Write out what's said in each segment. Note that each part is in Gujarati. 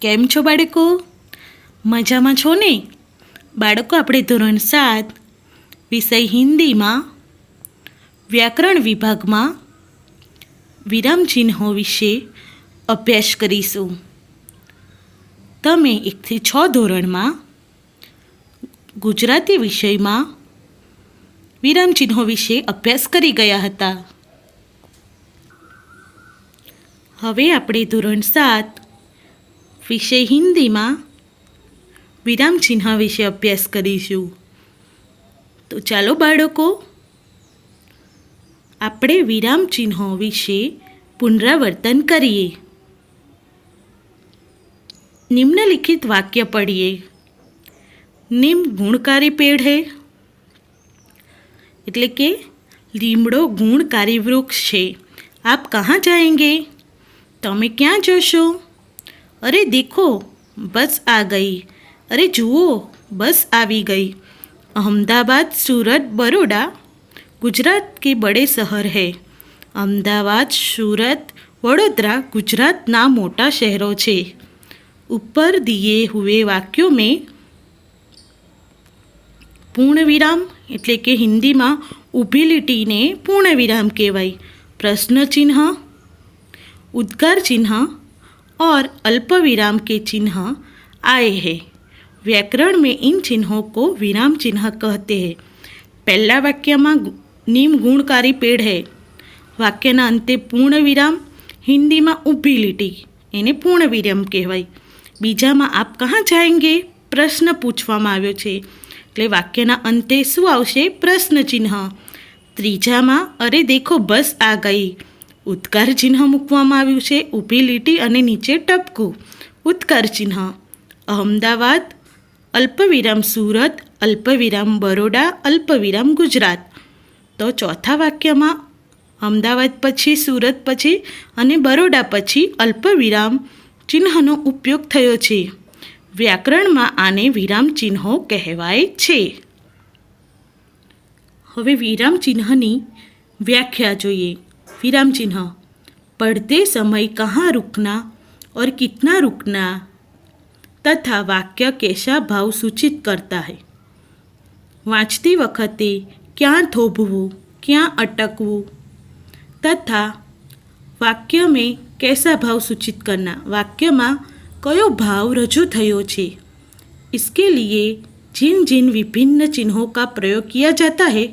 કેમ છો બાળકો? મજામાં છો ને? બાળકો, આપણે ધોરણ 7 વિષય હિન્દીમાં વ્યાકરણ વિભાગમાં વિરામચિહ્નો વિશે અભ્યાસ કરીશું. તમે 1 થી 6 ધોરણમાં ગુજરાતી વિષયમાં વિરામચિહ્નો વિશે અભ્યાસ કરી ગયા હતા. હવે આપણે ધોરણ 7 વિષય હિન્દીમાં વિરામચિહ્ન વિશે અભ્યાસ કરીશું. તો ચાલો બાળકો, આપણે વિરામચિહ્નો વિશે પુનરાવર્તન કરીએ. निम्नलिखित वाक्य पढ़िए. निम गुणकारी पेड़ है, એટલે કે લીમડો ગુણકારી વૃક્ષ છે. આપ કહાં જાએંગે? તમે ક્યાં જશો? અરે દેખો, બસ આ ગઈ. અરે જુઓ, બસ આવી ગઈ. अहमदाबाद, सूरत, बड़ौदा गुजरात के बड़े शहर है. अहमदाबाद, सूरत, वडोदरा गुजरातना मोटा शहरों છે. ऊपर दिए हुए वाक्यों में पूर्ण विराम એટલે કે હિન્દીમાં ઊભી લીટીને પૂર્ણ विराम કહેવાય. प्रश्न चिन्ह, उद्गार चिन्ह और अल्प विराम के चिन्ह आए हैं. व्याकरण में इन चिन्हों को विराम चिन्ह कहते हैं. पहला वाक्य में नीम गुणकारी पेड़ है, वाक्यना अंते पूर्ण विराम, हिंदी में ऊभी લીટી એને પૂર્ણ વિરામ કહેવાય. બીજામાં આપ કહાં જાएंगे પ્રશ્ન પૂછવામાં આવ્યો છે, એટલે વાક્યના અંતે શું આવશે? પ્રશ્ન ચિહ્ન. ત્રીજામાં અરે દેખો બસ આ ગઈ, ઉદ્ગાર ચિહ્ન મૂકવામાં આવ્યું છે, ઊભી લીટી અને નીચે ટપકું ઉદ્ગાર ચિહ્ન. અહમદાવાદ, અલ્પવિરામ સુરત, અલ્પવિરામ બરોડા, અલ્પવિરામ ગુજરાત. તો ચોથા વાક્યમાં અમદાવાદ પછી, સુરત પછી અને બરોડા પછી અલ્પવિરામ ચિહ્નનો ઉપયોગ થયો છે. વ્યાકરણમાં આને વિરામ ચિહ્નો કહેવાય છે. હવે વિરામ ચિહ્નની વ્યાખ્યા જોઈએ. विराम चिन्ह: पढ़ते समय कहाँ रुकना और कितना रुकना तथा वाक्य कैसा भाव सूचित करता है. वाँचती वखते क्या थोभवू, क्या अटकवू तथा वाक्य में कैसा भाव सूचित करना, वाक्य में कयो भाव रजू थयो छे. इसके लिए जिन जिन विभिन्न चिन्हों का प्रयोग किया जाता है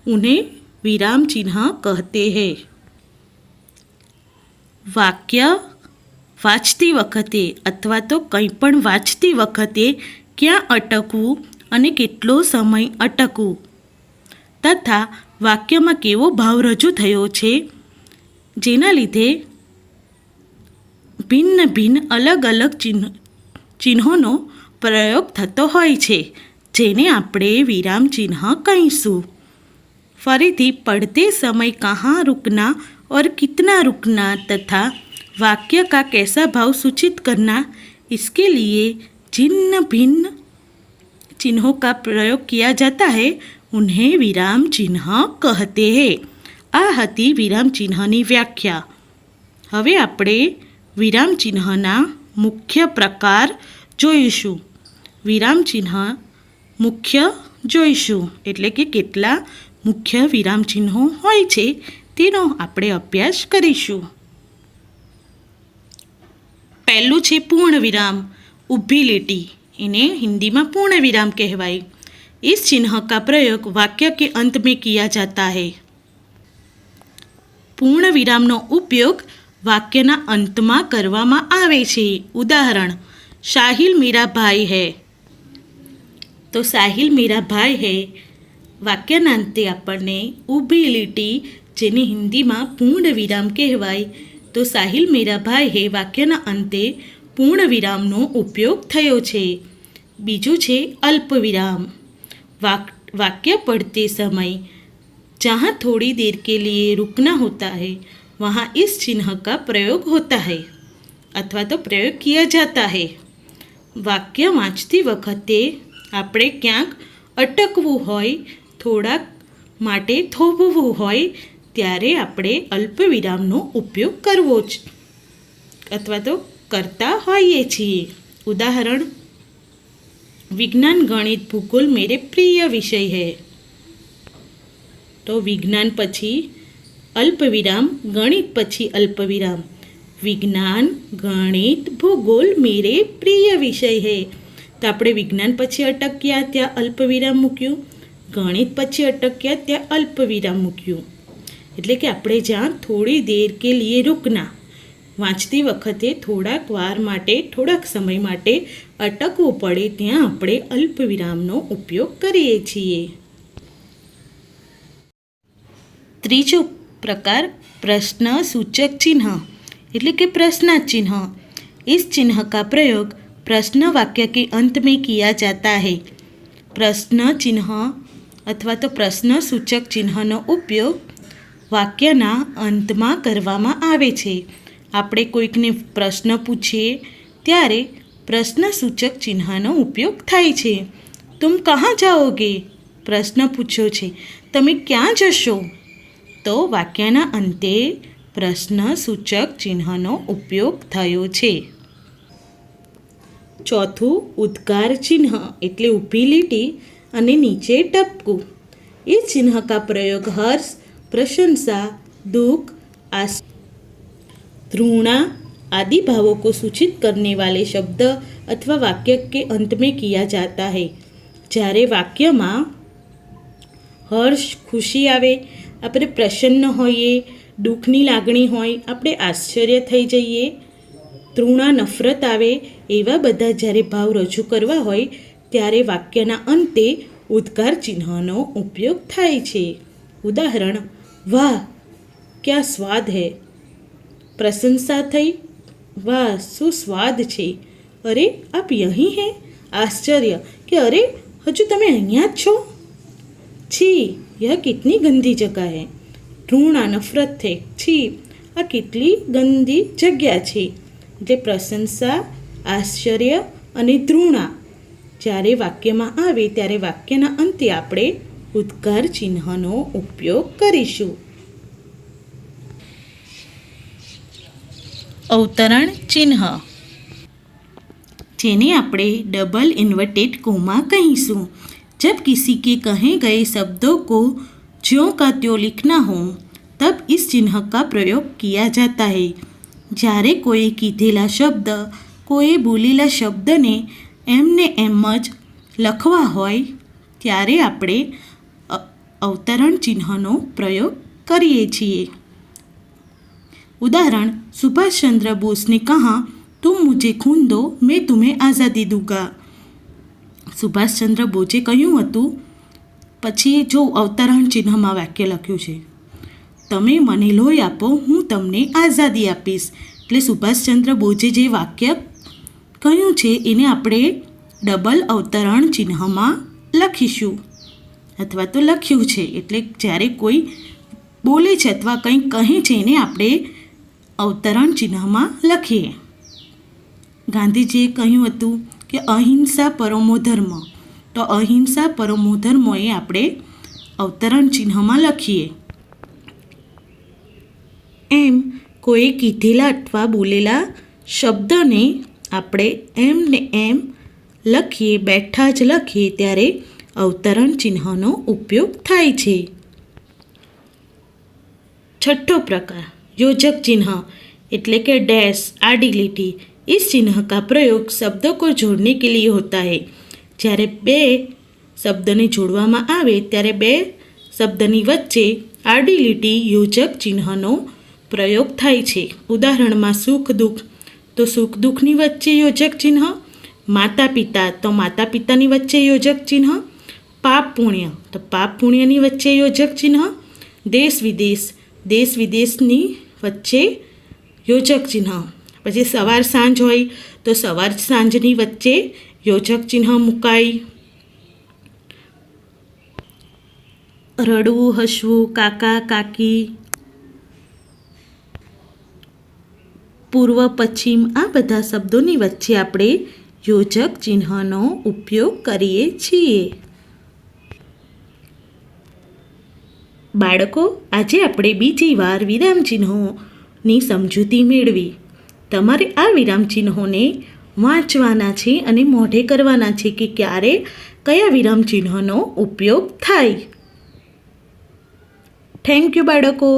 उन्हें विराम चिन्ह कहते हैं. વાક્ય વાંચતી વખતે અથવા તો કંઈ પણ વાંચતી વખતે ક્યાં અટકવું અને કેટલો સમય અટકવું તથા વાક્યમાં કેવો ભાવ રજૂ થયો છે, જેના લીધે ભિન્ન ભિન્ન અલગ અલગ ચિહ્નોનો પ્રયોગ થતો હોય છે, જેને આપણે વિરામ ચિહ્ન કહીશું. ફરીથી, પડતે સમય કहाँ रुकना और कितना रुकना तथा वाक्य का कैसा भाव सूचित करना, इसके लिए जिन भिन्न चिन्हों का प्रयोग किया जाता है उन्हें विराम चिन्ह कहते हैं. આ હતી વિરામ ચિહ્નની વ્યાખ્યા. હવે આપણે વિરામ ચિહ્નના મુખ્ય પ્રકાર જોઈશું. વિરામ ચિહ્ન મુખ્ય જોઈશું, એટલે કે કેટલા મુખ્ય વિરામ ચિહ્નો હોય છે તેનો આપણે અભ્યાસ કરીશું. પહેલું છે પૂર્ણ विराम, ઊભી લીટી. इन्हें हिंदी में पूर्ण विराम कहवाय. इस चिन्ह का प्रयोग वाक्य के अंत में किया जाता है. पूर्ण विरामનો ઉપયોગ વાક્યના અંતમાં કરવામાં આવે છે. ઉદાહરણ: સાહિલ मेरा भाई है. તો સાહિલ मेरा भाई है વાક્યના અંતે આપણને ઊભી લીટી, જેને હિન્દીમાં પૂર્ણ વિરામ કહેવાય, તો સાહિલ મેરા ભાઈ હે વાક્યના અંતે પૂર્ણ વિરામનો ઉપયોગ થયો છે. બીજું છે અલ્પ વિરામ. वाक्य पढ़ते समय जहाँ थोड़ी देर के लिए रुकना होता है वहाँ इस चिन्ह का प्रयोग होता है अथवा तो प्रयोग किया जाता है. वाक्य वाँचती वखते આપણે ક્યાંક અટકવું હોય, થોડાક માટે થોભવું હોય, ત્યારે આપણે અલ્પ વિરામનો ઉપયોગ કરવો જ અથવા તો करता होइए छीए। उदाहरण, विज्ञान गणित भूगोल मेरे प्रिय विषय है। तो विज्ञान पछी अल्पविराम, गणित पछी अल्पविराम, विज्ञान गणित भूगोल मेरे प्रिय विषय है। तो આપણે વિજ્ઞાન પછી અટક્યા ત્યાં અલ્પવિરામ મૂક્યું, ગણિત પછી અટક્યા ત્યાં અલ્પવિરામ મૂક્યું। એટલે કે આપણે જ્યાં થોડી દેર કે લીએ રૂકના, વાંચતી વખતે થોડાક વાર માટે, થોડાક સમય માટે અટકવું પડે ત્યાં આપણે અલ્પવિરામનો ઉપયોગ કરીએ છીએ। ત્રીજો प्रकार प्रश्न सूचक चिन्ह એટલે કે प्रश्नार्थ चिन्ह। इस चिन्ह का प्रयोग प्रश्न वाक्य के अंत में किया जाता है। प्रश्न चिन्ह अथवा तो प्रश्न सूचक चिन्हનો ઉપયોગ વાક્યના અંતમાં કરવામાં આવે છે। આપણે કોઈકને પ્રશ્ન પૂછીએ ત્યારે પ્રશ્ન સૂચક ચિહ્નનો ઉપયોગ થાય છે। तुम कहाँ जाओगे? પ્રશ્ન પૂછ્યો છે, તમે ક્યાં જશો? તો વાક્યના અંતે પ્રશ્ન સૂચક ચિહ્નનો ઉપયોગ થયો છે। ચોથું, ઉદ્ગાર ચિહ્ન એટલે ઊભી લીટી અને નીચે ટપકું। इस चिन्ह का प्रयोग हर्ष, प्रशंसा, दुख, घृणा आदि भावों को सूचित करने वाले शब्द अथवा वाक्य के अंत में किया जाता है। જ્યારે વાક્યમાં હર્ષ, ખુશી આવે, આપણે પ્રસન્ન હોઈએ, દુઃખની લાગણી હોય, આપણે આશ્ચર્ય થઈ જઈએ, તૃણા નફરત આવે, એવા બધા જ્યારે ભાવ રજૂ કરવા હોય ત્યારે વાક્યના અંતે ઉદ્ગાર ચિહ્નનો ઉપયોગ થાય છે। ઉદાહરણ, વાહ ક્યા સ્વાદ હૈ। પ્રશંસા થઈ, વાહ શું સ્વાદ છે। અરે આપ યહીં હૈ। આશ્ચર્ય કે અરે હજુ તમે અહીંયા જ છો। छी यह कितनी गंदी जगह है। घृणा नफरत थे, छी आ कितली गंदी जग्या छे। એટલે પ્રશંસા, આશ્ચર્ય અને ઘૃણા જ્યારે વાક્યમાં આવે ત્યારે વાક્યના અંતે આપણે ઉદ્ગાર ચિહ્નનો ઉપયોગ કરીશું। અવતરણ ચિહ્ન જેને આપણે ડબલ ઇન્વર્ટેડ કોમા કહીશું। जब किसी के कहे गए शब्दों को ज्यों का त्यों लिखना हो तब इस चिन्ह का प्रयोग किया जाता है। જ્યારે કોઈ કીધેલા શબ્દ, કોઈ બોલેલા શબ્દને એમને એમ જ લખવા હોય ત્યારે આપણે અવતરણ ચિહ્નનો પ્રયોગ કરીએ છીએ। ઉદાહરણ, सुभाष चंद्र बोस ने कहा तुम मुझे खून दो मैं तुम्हें आज़ादी दूंगा। સુભાષચંદ્ર બોઝે કહ્યું હતું, પછી જો અવતરણ ચિહ્નમાં વાક્ય લખ્યું છે, તમે મને લોહી આપો હું તમને આઝાદી આપીશ। એટલે સુભાષચંદ્ર બોઝે જે વાક્ય કહ્યું છે એને આપણે ડબલ અવતરણ ચિહ્નમાં લખીશું અથવા તો લખ્યું છે। એટલે જ્યારે કોઈ બોલે છે અથવા કંઈક કહે છે એને આપણે અવતરણ ચિહ્નમાં લખીએ। ગાંધીજીએ કહ્યું હતું કે અહિંસા પરમો ધર્મ, તો અહિંસા પરમો ધર્મ એ આપણે અવતરણ ચિહ્નમાં લખીએ। એમ કોઈ કીધેલા અથવા બોલેલા શબ્દને આપણે એમ ને એમ લખીએ, બેઠા જ લખીએ ત્યારે અવતરણ ચિહ્નનો ઉપયોગ થાય છે। छठो प्रकार योजक चिन्ह એટલે કે ડેશ, આડી લીટી। इस चिन्ह का प्रयोग शब्दों को जोड़ने के लिए होता है। જ્યારે બે શબ્દને જોડવામાં આવે ત્યારે બે શબ્દની વચ્ચે આડી લીટી યોજક ચિહ્નનો પ્રયોગ થાય છે। ઉદાહરણમાં સુખ દુઃખ, તો સુખ દુઃખની વચ્ચે યોજક ચિહ્ન, માતા પિતા તો માતા પિતાની વચ્ચે યોજક ચિહ્ન, પાપ પુણ્ય તો પાપ પુણ્યની વચ્ચે યોજક ચિહ્ન, દેશ વિદેશની વચ્ચે યોજક ચિહ્ન। પછી સવાર સાંજ હોય તો સવાર સાંજની વચ્ચે યોજક ચિહ્ન મુકાય। રડવું, હસવું, કાકા કાકી, પૂર્વ પશ્ચિમ આ બધા શબ્દોની વચ્ચે આપણે યોજક ચિહ્નનો ઉપયોગ કરીએ છીએ। બાળકો, આજે આપણે બીજી વાર વિરામ ચિહ્નોની સમજૂતી મેળવી। તમારે આ વિરામ ચિહ્નોને વાંચવાના છે અને મોઢે કરવાના છે કે ક્યારે કયા વિરામ ચિહ્નનો ઉપયોગ થાય. થેન્ક યુ બાળકો.